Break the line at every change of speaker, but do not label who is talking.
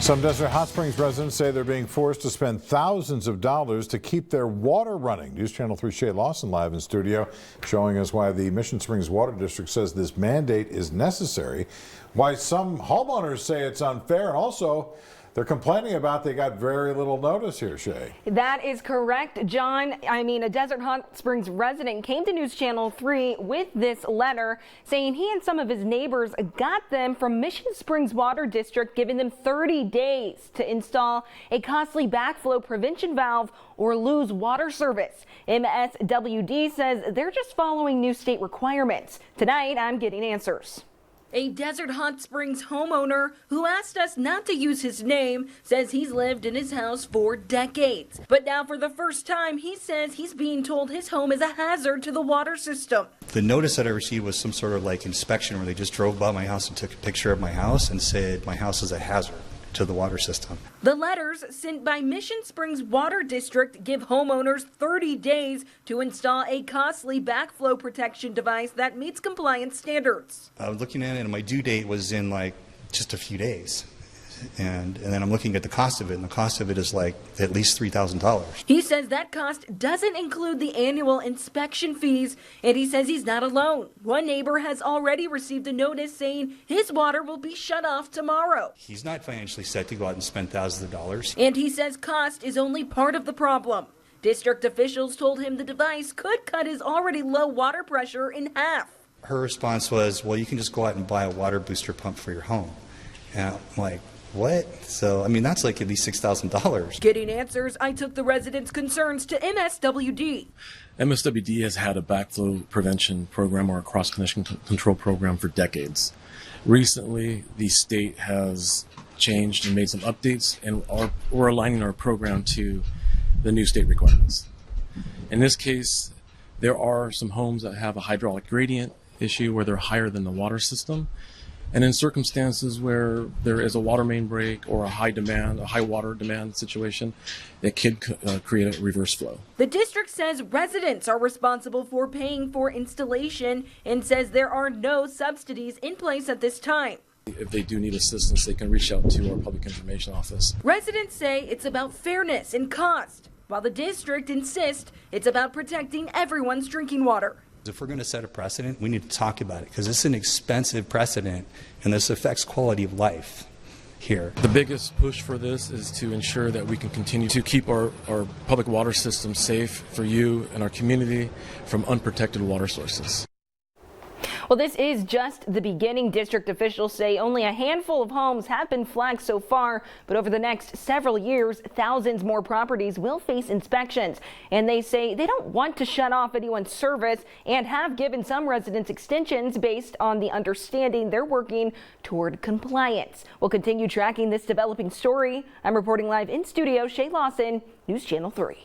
Some Desert Hot Springs residents say they're being forced to spend thousands of dollars to keep their water running. News Channel 3 Shay Lawson live in studio showing us why the Mission Springs Water District says this mandate is necessary, why some homeowners say it's unfair, and also they're complaining about they got very little notice here, Shay.
That is correct, John. A Desert Hot Springs resident came to News Channel 3 with this letter saying he and some of his neighbors got them from Mission Springs Water District, giving them 30 days to install a costly backflow prevention valve or lose water service. MSWD says they're just following new state requirements. Tonight, I'm getting answers. A Desert Hot Springs homeowner who asked us not to use his name says he's lived in his house for decades. But now for the first time, he says he's being told his home is a hazard to the water system.
The notice that I received was some sort of inspection where they just drove by my house and took a picture of my house and said my house is a hazard to the water system.
The letters sent by Mission Springs Water District give homeowners 30 days to install a costly backflow protection device that meets compliance standards.
I was looking at it and my due date was in just a few days. And then I'm looking at the cost of it, and the cost of it is at least $3,000.
He says that cost doesn't include the annual inspection fees, and he says he's not alone. One neighbor has already received a notice saying his water will be shut off tomorrow.
He's not financially set to go out and spend thousands of dollars.
And he says cost is only part of the problem. District officials told him the device could cut his already low water pressure in half.
Her response was, well, you can just go out and buy a water booster pump for your home. And I'm like, what? So, that's at least $6,000.
Getting answers, I took the residents' concerns to MSWD.
MSWD has had a backflow prevention program or a cross-connection control program for decades. Recently, the state has changed and made some updates, and we're aligning our program to the new state requirements. In this case, there are some homes that have a hydraulic gradient issue where they're higher than the water system. And in circumstances where there is a water main break or a high water demand situation, it could create a reverse flow.
The district says residents are responsible for paying for installation and says there are no subsidies in place at this time.
If they do need assistance, they can reach out to our public information office.
Residents say it's about fairness and cost, while the district insists it's about protecting everyone's drinking water.
If we're going to set a precedent, we need to talk about it because it's an expensive precedent and this affects quality of life here.
The biggest push for this is to ensure that we can continue to keep our public water system safe for you and our community from unprotected water sources.
Well, this is just the beginning. District officials say only a handful of homes have been flagged so far, but over the next several years, thousands more properties will face inspections. And they say they don't want to shut off anyone's service and have given some residents extensions based on the understanding they're working toward compliance. We'll continue tracking this developing story. I'm reporting live in studio, Shay Lawson, News Channel 3.